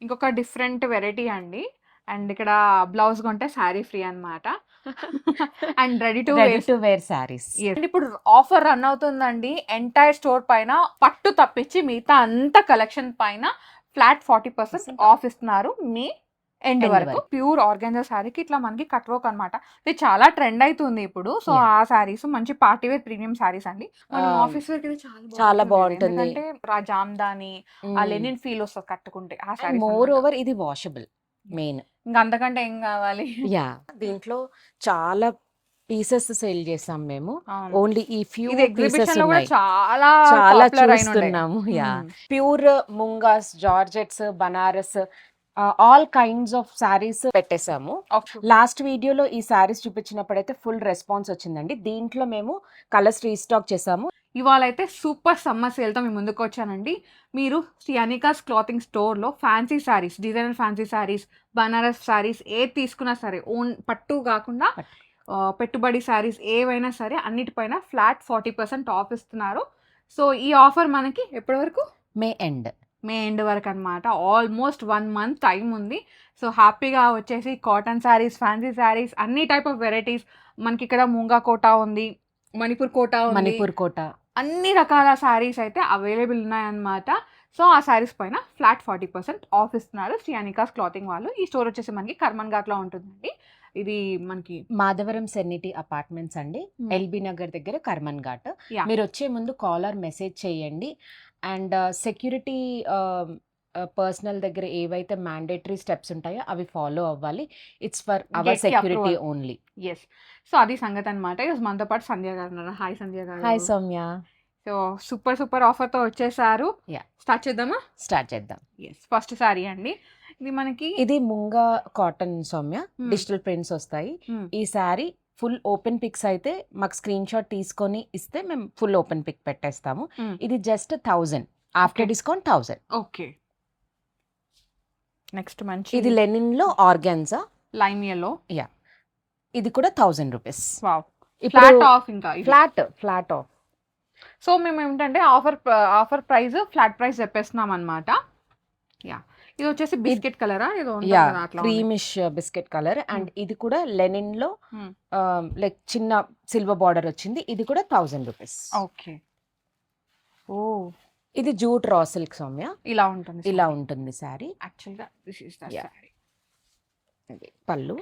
ఇంకొక different variety అండి. And ఇక్కడ బ్లౌజ్ కొంటే శారీ ఫ్రీ అన్నమాట. And ready to ready wear. To wear saris. And ఇప్పుడు ఆఫర్ రన్ అవుతుందండి. ఎంటైర్ స్టోర్ పైన పట్టు తప్పించి మిగతా అంత కలెక్షన్ పైన ఫ్లాట్ 40% ఆఫ్ ఇస్తున్నారు మీ ఎండ్ End వరకు. వరకు. ప్యూర్ ఆర్గాన్జా శారీకి ఇట్లా మనకి కట్ వర్క్ అనమాట. ఇది చాలా ట్రెండ్ అవుతుంది ఇప్పుడు. So Yeah. ఆ శారీస్ మంచి పార్టీ వేర్ ప్రీమియం శారీస్ అండి. మనం ఆఫీస్ వేర్ కి చాలా బాగుంటుంది. బాగుంటుంది. ఎందుకంటే జామ్దాని ఆ లెనిన్ ఫీల్ వస్తుంది కట్టుకుంటే ఆ అండ్ శారీస్. మోర్ ఓవర్ ఇది వాషబుల్ మెయిన్. ఇంకా అంతకంటే ఏం కావాలి. యా దీంట్లో చాలా పీసెస్ సేల్ చేసాం మేము. అవును. ఓన్లీ ఈ ఫ్యూ ఇది పీసెస్ ఎగ్జిబిషన్ లో కూడా ఉన్నాయి. చాలా చాలా పాపులర్ అయిన ఉండే. చూస్తున్నాము. Yeah pure mungas, georgettes, Banaras, all kinds of sarees పెట్టేశాము. లాస్ట్ వీడియోలో ఈ సారీస్ చూపించినప్పుడైతే ఫుల్ రెస్పాన్స్ వచ్చిందండి. దీంట్లో మేము కలర్స్ రీస్టాక్ చేసాము. ఇవాళ అయితే సూపర్ సమ్మర్ సేల్తో మీ ముందుకు వచ్చానండి. మీరు శ్రీ అనికాస్ క్లాతింగ్ స్టోర్లో fancy saris, designer fancy saris, Banaras saris ఏది తీసుకున్నా సరే, ఓన్ పట్టు కాకుండా పెట్టుబడి శారీస్ ఏవైనా సరే అన్నిటిపైన ఫ్లాట్ 40% ఆఫ్ ఇస్తున్నారు. సో ఈ ఆఫర్ మనకి ఎప్పటి వరకు? మే ఎండ్ వరకు అనమాట. ఆల్మోస్ట్ 1 month టైం ఉంది. సో హ్యాపీగా వచ్చేసి కాటన్ శారీస్, ఫ్యాన్సీ శారీస్, అన్ని టైప్ ఆఫ్ వెరైటీస్ మనకి ఇక్కడ మూంగా కోటా ఉంది, మణిపూర్ కోటా, అన్ని రకాల శారీస్ అయితే అవైలబుల్ ఉన్నాయన్నమాట. సో ఆ శారీస్ పైన ఫ్లాట్ 40% ఆఫ్ ఇస్తున్నారు శ్రీ అనికాస్ క్లాతింగ్ వాళ్ళు. ఈ స్టోర్ వచ్చేసి మనకి కర్మన్ ఘాట్లో ఉంటుందండి. ఇది మనకి మాధవరం సెర్నిటీ అపార్ట్మెంట్స్ అండి, ఎల్బీ నగర్ దగ్గర కర్మన్ ఘాట్. మీరు వచ్చే ముందు కాలర్ మెసేజ్ చేయండి. అండ్ సెక్యూరిటీ పర్సనల్ దగ్గర ఏవైతే మ్యాండేటరీ స్టెప్స్ ఉంటాయో అవి ఫాలో అవ్వాలి. It's for our security only. Yes. So అది సంగతి అనమాట. ఈరోజు మనతో పాటు సంధ్య గారు ఉన్నారు. హాయ్ సంధ్య గారు. హాయ్ సౌమ్య. సో సూపర్ ఆఫర్తో వచ్చేసారు. స్టార్ట్ చేద్దామా? స్టార్ట్ చేద్దాం. ఎస్. ఫస్ట్ సారీ అండి. ఇది మనకి ఇది munga cotton Soumya, digital prints వస్తాయి. ఈ సారీ ఫుల్ ఓపెన్ పిక్స్ అయితే మాకు స్క్రీన్ షాట్ తీసుకొని ఇస్తే మేము ఫుల్ ఓపెన్ పిక్ పెట్టేస్తాము. ఇది just 1000 after discount 1000. Okay. Next మంచి ఇది లెనిన్ లో ఆర్గాన్జా లైమ్ yellow. యా ఇది కూడా 1000 రూపీస్. వావ్. Flat of. ఇంకా ఫ్లాట్ ఆఫ్. సో మేము ఏంటంటే ఆఫర్ ప్రైస్ ఫ్లాట్ ప్రైస్ చెప్పేస్తున్నాం అనమాట. యా ఇది వచ్చేసి బిస్కెట్ కలరా ఏదో క్రీమిష్ బిస్కెట్ కలర్. అండ్ ఇది కూడా లెనిన్ లో లైక్ చిన్న సిల్వర్ బార్డర్ వచ్చింది. ఇది కూడా 1000 రూపీస్. ఓకే. ఓ ఇది జూట్ రా సిల్క్ సౌమ్య. ఇలా ఉంటుంది సారీ. యాక్చువల్గా దిస్ ఇస్ ద సారీ. పళ్ళు.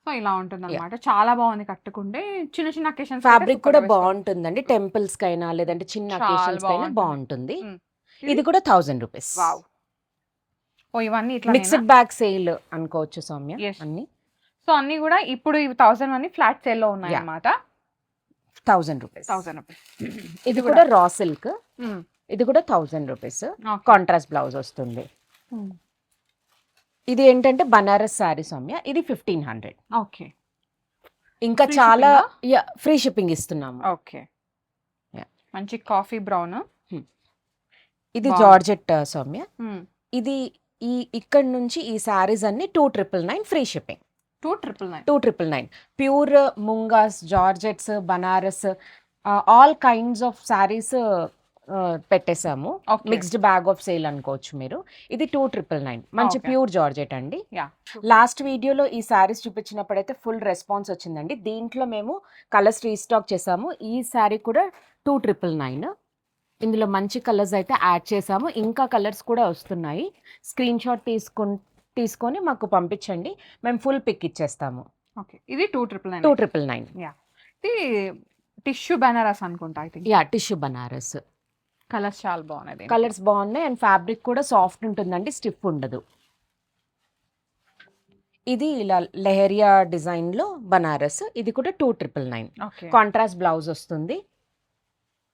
సో ఇలా ఉంటుంది అనమాట. చాలా బాగుంది కట్టుకుంటే. చిన్న అకేషన్స్ ఫ్యాబ్రిక్ కూడా బాగుంటుందండి. టెంపుల్స్ కైనా లేదంటే చిన్న అకేషన్స్ కైనా బాగుంటుంది. ఇది కూడా 1000 రూపీస్. ఓ ఇవన్నీ ఇట్లా మిక్స్డ్ బ్యాగ్ సేల్ అనుకోవచ్చు సౌమ్య. అన్ని సో అన్ని కూడా ఇప్పుడు 1000 అన్ని ఫ్లాట్ సేల్ లో ఉన్నాయి అన్నమాట. 1000 రూపీస్. ఇది కూడా రా సిల్క్. ఇది కూడా 1000 రూపీస్. కాంట్రాస్ట్ బ్లౌజ్ వస్తుంది. ఇది ఏంటంటే బనారస్ సారీ సౌమ్య. ఇది 1500. ఓకే. ఇంకా చాలా ఫ్రీ షిప్పింగ్ ఇస్తున్నాము. ఓకే. మంచి కాఫీ బ్రౌన్. ఇది జార్జెట్ సౌమ్య. ఇది ఇక్కడ నుంచి ఈ సారీస్ అన్ని 2999 free shipping. 2999 pure mungas, georgettes, Banaras, all kinds of sarees పెట్టేశాము. మిక్స్డ్ బ్యాగ్ ఆఫ్ సేల్ అనుకోవచ్చు మీరు. ఇది 2999 మంచి ప్యూర్ జార్జెట్ అండి. లాస్ట్ వీడియోలో ఈ సారీస్ చూపించినప్పుడైతే ఫుల్ రెస్పాన్స్ వచ్చిందండి. దీంట్లో మేము కలర్స్ రీస్టాక్ చేసాము. ఈ సారీ కూడా 2999. ఇందులో మంచి కలర్స్ అయితే యాడ్ చేసాము. ఇంకా కలర్స్ కూడా వస్తున్నాయి. స్క్రీన్ షాట్ తీసుకొని మాకు పంపించండి, మేము ఫుల్ పిక్ ఇచ్చేస్తాము. ఓకే. ఇది 2999. ఇది టిష్యూ బనారస్ అనుకుంటా. టిష్యూ బనారస్. కలర్స్ చాలా బాగున్నాయి. కలర్స్ బాగున్నాయి. అండ్ ఫ్యాబ్రిక్ కూడా సాఫ్ట్ ఉంటుందండి, స్టిఫ్ ఉండదు. ఇది ఇలా లెహరియా డిజైన్ లో బనారస్. ఇది కూడా 2999. కాంట్రాస్ట్ బ్లౌజ్ వస్తుంది.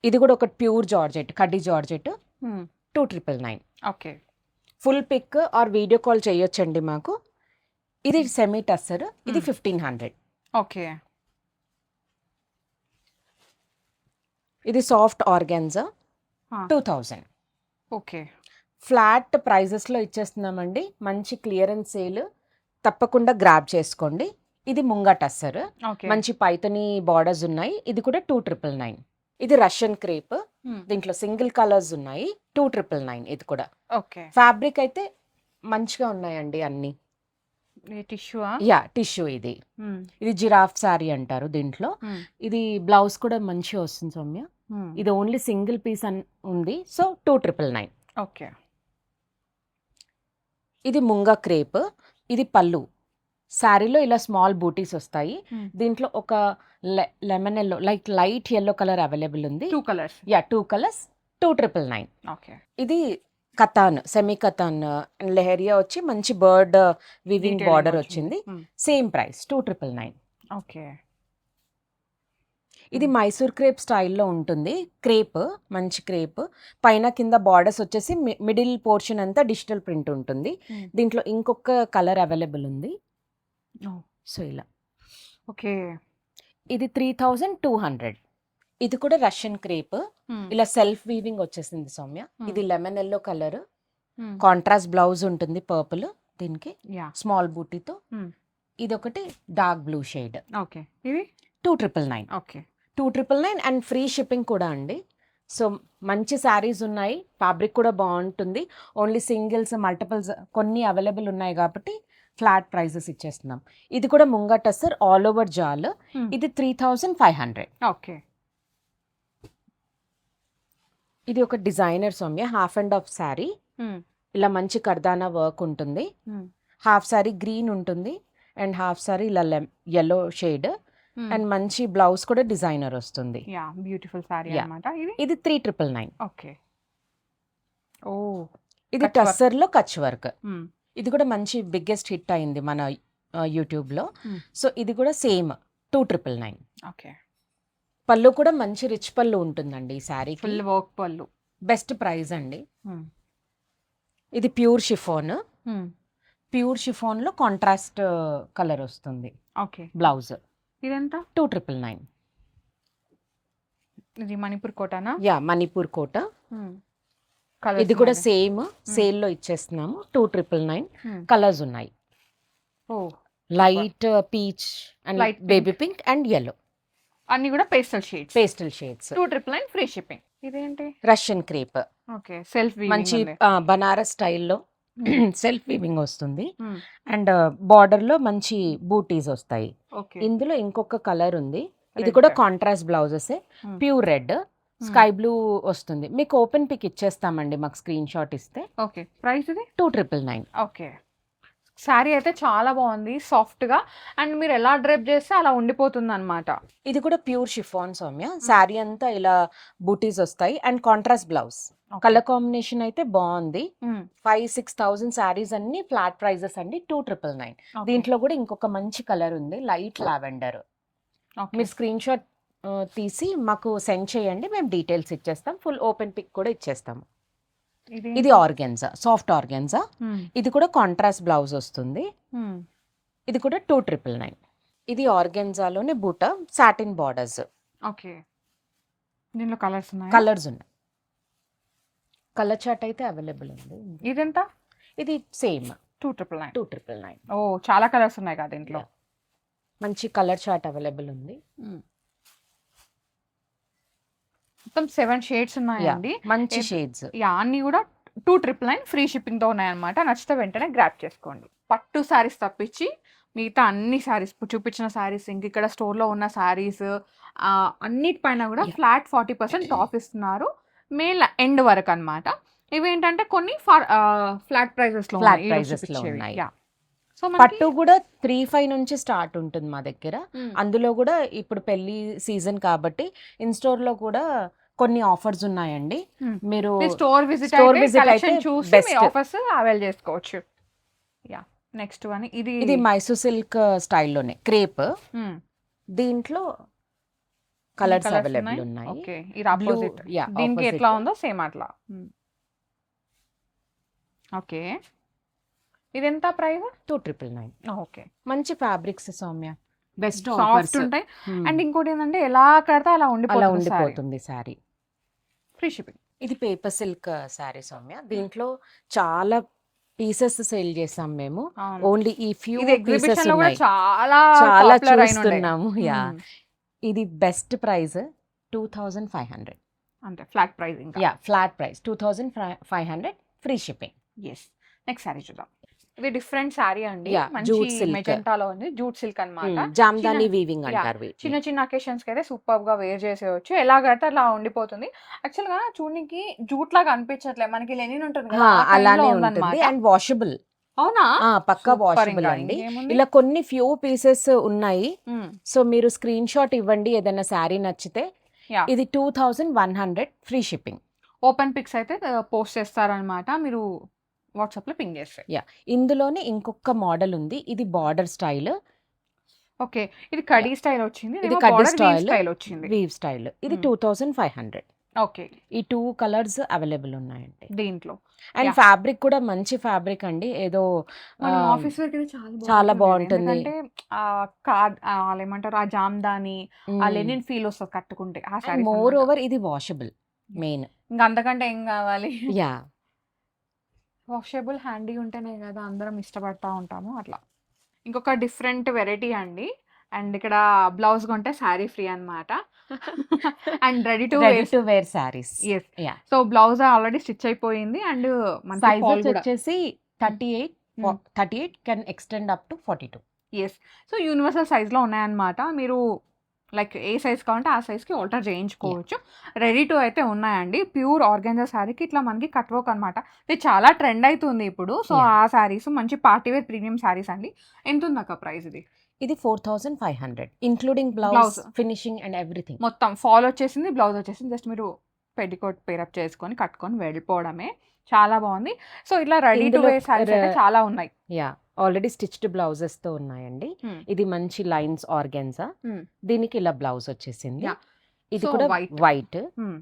ఇది కూడా ఒక ప్యూర్ జార్జెట్, కడ్డీ georgette. 2999. Okay. Full pic or video call చేయొచ్చండి మాకు. ఇది సెమీ టస్సర్. ఇది 1500. ఓకే. ఇది సాఫ్ట్ ఆర్గాన్జా 2000. ఓకే. ఫ్లాట్ ప్రైజెస్లో ఇచ్చేస్తున్నామండి. మంచి క్లియరెన్స్ సేల్, తప్పకుండా గ్రాబ్ చేసుకోండి. ఇది ముంగా టస్సర్. మంచి పైతని బార్డర్స్ ఉన్నాయి. ఇది కూడా 2999. ఇది రష్యన్ క్రేప్, దీంట్లో సింగిల్ కలర్స్ ఉన్నాయి. 299 ఇది కూడా. ఓకే. ఫ్యాబ్రిక్ అయితే మంచిగా ఉన్నాయండి అన్ని. టిష్యూ. యా టిష్యూ ఇది. ఇది జిరాఫ్ శారీ అంటారు దీంట్లో. ఇది బ్లౌజ్ కూడా మంచిగా వస్తుంది సౌమ్య. ఇది ఓన్లీ సింగిల్ పీస్ ఉంది, సో 299. ఓకే. ఇది ముంగా క్రేప్, ఇది పళ్ళు. శారీలో ఇలా స్మాల్ బూటీస్ వస్తాయి. దీంట్లో ఒక lemon yellow light yellow colour available ఉంది. 2 కలర్స్. Yeah 2 colours 299. ఓకే. ఇది కతాన్, సెమీ కతాన్ లెహరియా వచ్చి మంచి బర్డ్ వివింగ్ బార్డర్ వచ్చింది. Same price 299. ఓకే. ఇది మైసూర్ క్రేప్ స్టైల్లో ఉంటుంది. క్రేప్, మంచి క్రేప్, పైన కింద బార్డర్స్ వచ్చేసి మిడిల్ పోర్షన్ అంతా డిజిటల్ ప్రింట్ ఉంటుంది. దీంట్లో ఇంకొక కలర్ అవైలబుల్ ఉంది. సో ఇలా. ఓకే. ఇది 3200. ఇది కూడా రష్యన్ క్రేప్, ఇలా సెల్ఫ్ వీవింగ్ వచ్చేసింది సౌమ్య. ఇది lemon yellow colour, contrast blouse ఉంటుంది పర్పుల్ దీనికి స్మాల్ బూటీతో. ఇది ఒకటి డార్క్ బ్లూ షేడ్. ఓకే. ఇది 299. ఓకే. 299 అండ్ ఫ్రీ షిప్పింగ్ కూడా అండి. సో మంచి శారీస్ ఉన్నాయి, ఫ్యాబ్రిక్ కూడా బాగుంటుంది. ఓన్లీ సింగిల్స్ మల్టిపుల్స్ కొన్ని అవైలబుల్ ఉన్నాయి కాబట్టి ఫ్లాట్ ప్రైజెస్ ఇచ్చేస్తున్నాం. ఇది కూడా ముంగా టస్సర్ ఆల్ ఓవర్ జాల్. ఇది 3500. ఓకే. ఇది ఒక designer Soumya, half and half sari. ఇలా మంచి కర్దానా వర్క్ ఉంటుంది. హాఫ్ శారీ గ్రీన్ ఉంటుంది అండ్ హాఫ్ శారీ ఇలా ఎల్లో షేడ్ అండ్ మంచి బ్లౌజ్ కూడా డిజైనర్ వస్తుంది. బ్యూటిఫుల్ సారీ అన్నమాట. ఇది 3999. ఓకే. ఓ, ఇది టస్సర్ లో కచ్ వర్క్. ఇది కూడా మంచి బిగ్గెస్ట్ హిట్ అయింది మన యూట్యూబ్ లో. సో ఇది కూడా సేమ్ 2999. ఓకే. పళ్ళు కూడా మంచి రిచ్ పళ్ళు ఉంటుందండి ఈ శారీ. ఫుల్ వర్క్ పళ్ళు. బెస్ట్ ప్రైస్ అండి. ఇది ప్యూర్ షిఫోన్. ప్యూర్ షిఫోన్ లో కాంట్రాస్ట్ కలర్ వస్తుంది. ఓకే. బ్లౌజ్. ఇదెంత? 2999. ఇది మణిపూర్ కోటానా? యా మణిపూర్ కోట. ఇది కూడా సేమ్ సేల్ లో ఇచ్చేస్తున్నాము. 2999. కలర్స్ ఉన్నాయి. Light peach and baby pink and yellow. అన్ని కూడా పేస్టల్ షేడ్స్. 299 free shipping. ఇదేంటి? Russian crepe. Okay. Self weaving మంచి బనారస్ స్టైల్లో సెల్ఫ్ వీవింగ్ వస్తుంది అండ్ బార్డర్ లో మంచి బూటీస్ వస్తాయి. ఇందులో ఇంకొక కలర్ ఉంది. ఇది కూడా contrast blouses, pure red, sky blue వస్తుంది. మీకు ఓపెన్ పిక్ ఇచ్చేస్తామండి, మాకు స్క్రీన్ షాట్ ఇస్తే. ఓకే. ప్రైస్ ఇది 2999. ఓకే. శారీ అయితే చాలా బాగుంది, సాఫ్ట్ గా, అండ్ మీరు ఎలా డ్రైప్ చేస్తే అలా ఉండిపోతుంది అనమాట. ఇది కూడా ప్యూర్ షిఫాన్ సౌమ్య. శారీ అంతా ఇలా బూటీస్ వస్తాయి and contrast blouse. Colour combination అయితే బాగుంది. 5,000-6,000 శారీస్ అన్ని ఫ్లాట్ ప్రైజెస్ అండి. 299. దీంట్లో కూడా ఇంకొక మంచి కలర్ ఉంది, లైట్ లావెండర్. మీరు స్క్రీన్ షాట్ తీసి మాకు సెండ్ చేయండి, మేము డీటెయిల్స్ ఇచ్చేస్తాం. ఫుల్ ఓపెన్ పిక్ కూడా ఇచ్చేస్తాము. ఇది ఆర్గెన్జా, సాఫ్ట్ ఆర్గెన్జా. ఇది కూడా కాంట్రాస్ట్ బ్లౌజ్ వస్తుంది. ఇది కూడా 299. ఇది ఆర్గెన్జాలోనే బూటా సాటిన్ బార్డర్స్. ఓకే. దీనిలో కలర్స్ ఉన్నాయి. కలర్స్ ఉన్నాయి. కలర్ చార్ట్ అయితే అవైలబుల్ ఉంది. ఇదెంత? ఇది సేమ్ 299. 299. ఓ, చాలా కలర్స్ ఉన్నాయి కదా దీంట్లో. మంచి కలర్ చార్ట్ అవైలబుల్ ఉంది. మొత్తం 7 షేడ్స్ ఉన్నాయండి. మంచి షేడ్స్. అన్ని కూడా 299 ఫ్రీ షిప్పింగ్ తో ఉన్నాయన్నమాట. నచ్చితే వెంటనే గ్రాప్ చేసుకోండి. పట్టు శారీస్ తప్పించి మిగతా అన్ని శారీస్ చూపించిన శారీస్, ఇంక ఇక్కడ స్టోర్ లో ఉన్న శారీస్ అన్నిటిపైన కూడా ఫ్లాట్ 40% ఆఫ్ ఇస్తున్నారు, మే ఎండ్ వరకు అన్నమాట. ఇవి ఏంటంటే కొన్ని ఫ్లాట్ ప్రైజెస్ లో ఉన్నాయి. సో పట్టు కూడా 35 నుంచి స్టార్ట్ ఉంటుంది మా దగ్గర. అందులో కూడా ఇప్పుడు పెళ్లి సీజన్ కాబట్టి ఇన్ స్టోర్ లో కూడా కొన్ని ఆఫర్స్ ఉన్నాయండి. మీరు స్టోర్ విజిట్ అయితే చూసి ఆఫర్స్ అవైల్ చేసుకోవచ్చు. యా, నెక్స్ట్ వన్ ఇది మైసూర్ సిల్క్ స్టైల్లోనే క్రేప్. దీంట్లో కలర్స్ అవైలబుల్ ఉన్నాయి. ఓకే. ఇది ఆపోజిట్. దీనికి ఎట్లా ఉందో సేమ్ అట్లా. ఓకే. ఇది ఎంత ప్రైస్? 299. ఓకే. మంచి ఫ్యాబ్రిక్స్ సౌమ్య, బెస్ట్ సాఫ్ట్ ఉంటాయి. అండ్ ఇంకోటి ఏంటంటే ఎలా కడితే అలా ఉండిపోతుంది సారీ. Free shipping. ఇది పేపర్ సిల్క్ సారీ సౌమ్య. దీంట్లో చాలా పీసెస్ సేల్ చేసాం మేము. ఓన్లీ ఈ ఫ్యూ పీసెస్ చాలా చూస్తున్నాము. యా, ఇది బెస్ట్ ప్రైస్ 2500. అంతే ఫ్లాట్ ప్రైస్ ఇంకా. Yeah, flat price 2500 free shipping. Yes. Next sari చూద్దాం. ఇది డిఫరెంట్ శారీ అండి. Yeah, మంచి jute silk. మెజెంటాలో ఉంది. జూట్ సిల్క్ అన్నమాట. జామ్దాని చిన్న- వీవింగ్ yeah, అంటారు వీటిని. చిన్న చిన్న అకేషన్స్ కి అయితే సూపర్ గా వేర్ చేసేయచ్చు. ఎలాగైతే అలా ఉండిపోతుంది. యాక్చువల్ గా చూడనికి జూట్ లాగా అనిపించట్లే, మనకి లెనిన్ ఉంటుంది కదా, ఆ అలానే kind లో ఉంటుంది ఉందన్నమాట. And washable. అవునా? పక్కా Super వాషబుల్ ఇంకా అండి. ఇంకేముంది? ఇలా కొన్ని ఫ్యూ పీసెస్ ఉన్నాయి. మ్మ్. సో మీరు స్క్రీన్ షాట్ ఇవ్వండి ఏదైనా శారీ నచ్చితే. Yeah. ఇది 2100 ఫ్రీ షిప్పింగ్. ఓపెన్ పిక్స్ అయితే పోస్ట్ చేస్తారనమాట, మీరు వాట్సాప్ లో పింగ్ చేస్తే. ఇందులోనే ఇంకొక మోడల్ ఉంది. ఇది బార్డర్ స్టైల్, ఓకే, ఇది కడీ స్టైల్ వచ్చింది, ఇది కడ్డీ స్టైల్ స్టైల్ వచ్చింది. Weave style. ఇది Hmm. 2500. ఓకే, ఈ 2 కలర్స్ అవైలబుల్ ఉన్నాయండి. దీంట్లో అండ్ Yeah. ఫ్యాబ్రిక్ కూడా మంచి ఫ్యాబ్రిక్ అండి. ఏదో మనం ఆ, ఆఫీస్ వర్క్ అయితే చాలా బాగుంటుంది. బాగుంటుంది. ఎందుకంటే కార్డ్ ఏమంటారు, ఆ జామ్దాని ఆ మ్మ్. లెనిన్ ఫీల్ వస్తుంది కట్టుకుంటే ఆ అండ్ సారీ. మోర్ ఓవర్ ఇది వాషబుల్ మెయిన్. ఇంకా అంతకంటే ఏం కావాలి? యా, వాషబుల్ హ్యాండీ ఉంటేనే కదా అందరం ఇష్టపడతా ఉంటాము అట్లా. ఇంకొక డిఫరెంట్ వెరైటీ అండి. అండ్ ఇక్కడ బ్లౌజ్ కొంటే శారీ ఫ్రీ అన్నమాట. And ready to ready wear. To wear saris. Yes. Yeah, so blouse already stitch అయిపోయింది అండ్ సైజ్ మనకి వచ్చేసి 38 can extend up to 42. Yes. So universal సైజ్లో ఉన్నాయన్నమాట. మీరు లైక్ ఏ సైజ్ కావాలంటే ఆ సైజ్కి ఆల్టర్ చేయించుకోవచ్చు. రెడీ టు అయితే ఉన్నాయండి. ప్యూర్ ఆర్గాన్జా శారీకి ఇట్లా మనకి కట్ వర్క్ అనమాట. ఇది చాలా ట్రెండ్ అవుతుంది ఇప్పుడు. So Yeah. ఆ శారీస్ మంచి పార్టీ వేర్ ప్రీమియం శారీస్ అండి. ఎంత ఉంది అక్క ప్రైస్ ఇది? ఇది 4500 including blouse, Blouse. Finishing and everything. మొత్తం ఫాల్ వచ్చేసింది, బ్లౌజ్ వచ్చేసింది. జస్ట్ మీరు పెటికోట్ పేరప్ చేసుకొని కట్టుకొని వెళ్ళిపోవడమే. చాలా బాగుంది. సో ఇట్లా రెడీ టు ఇందులో వేర్ శారీస్ అయితే చాలా ఉన్నాయి. యా, ఆల్రెడీ స్టిచ్డ్ బ్లౌజెస్ తో ఉన్నాయండి. Hmm. ఇది మంచి లైన్స్ ఆర్గాన్జా. Hmm. దీనికి ఇలా బ్లౌజ్ వచ్చేసింది. Yeah. ఇది So, కూడా white. వైట్. Hmm.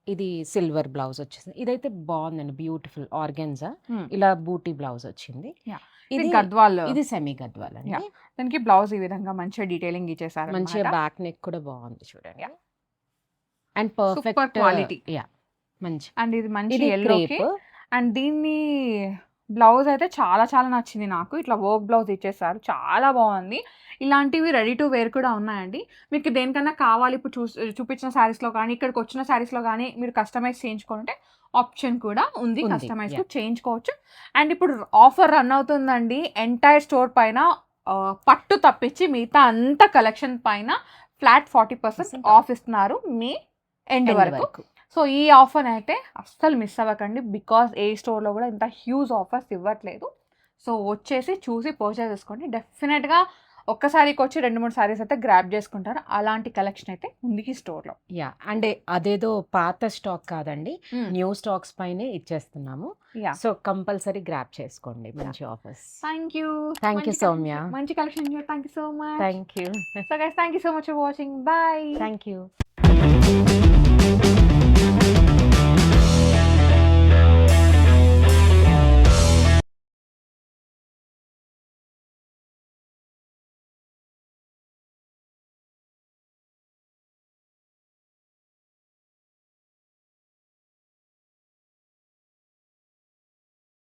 ఇది సిల్వర్ బ్లౌజ్ వచ్చేసింది. ఇదైతే బాగుందండి, బ్యూటిఫుల్ ఆర్గాన్జా. Hmm. ఇలా బూటీ బ్లౌజ్ వచ్చింది. Yeah. ఇది ఇది గద్వాల్. ఇది సెమీ గద్వాల్ అండి. Yeah. దానికి బ్లౌజ్ ఈ విధంగా మంచిగా డీటెయిలింగ్ ఇచ్చేసారు. మంచిగా బ్యాక్ నెక్ కూడా బాగుంది చూడండి. Yeah. And Super perfect quality. Yeah, మంచి. అండ్ ఇది మంచి ఇది ఎల్లోకి. క్రేప్. అండ్ దీన్ని బ్లౌజ్ అయితే చాలా చాలా నచ్చింది నాకు. ఇట్లా వర్క్ బ్లౌజ్ ఇచ్చేసారు, చాలా బాగుంది. ఇలాంటివి రెడీ టు వేర్ కూడా ఉన్నాయండి. మీకు దేనికన్నా కావాలి, ఇప్పుడు చూపించిన శారీస్లో కానీ ఇక్కడికి వచ్చిన శారీస్లో కానీ మీరు కస్టమైజ్ చేయించుకుంటే ఆప్షన్ కూడా ఉంది, ఉంది, కస్టమైజ్ yeah. చేయించుకోవచ్చు. అండ్ ఇప్పుడు ఆఫర్ రన్ అవుతుందండి ఎంటైర్ స్టోర్ పైన. పట్టు తప్పించి మిగతా అంత కలెక్షన్ పైన ఫ్లాట్ 40% ఆఫ్ ఇస్తున్నారు మే ఎండ్ End వరకు. వరకు. సో ఈ ఆఫర్ అయితే అస్సలు మిస్ అవ్వకండి, బికాస్ ఏ స్టోర్లో కూడా ఇంత హ్యూజ్ ఆఫర్స్ ఇవ్వట్లేదు. సో వచ్చేసి చూసి పర్చేస్ చేసుకోండి. డెఫినెట్గా ఒక్కసారికి వచ్చి 2-3 సారీస్ అయితే గ్రాప్ చేసుకుంటారు. అలాంటి కలెక్షన్ అయితే ఉంది ఈ స్టోర్లో. యా, అంటే అదేదో పాత స్టాక్ కాదండి, న్యూ స్టాక్స్ పైనే ఇచ్చేస్తున్నాము. యా, సో కంపల్సరీ గ్రాప్ చేసుకోండి, మంచి offers. Thank you. Thank you, Soumya. మంచి collection. Thank you so much. Thank you. So guys, thank you so much for watching. Bye. Thank you.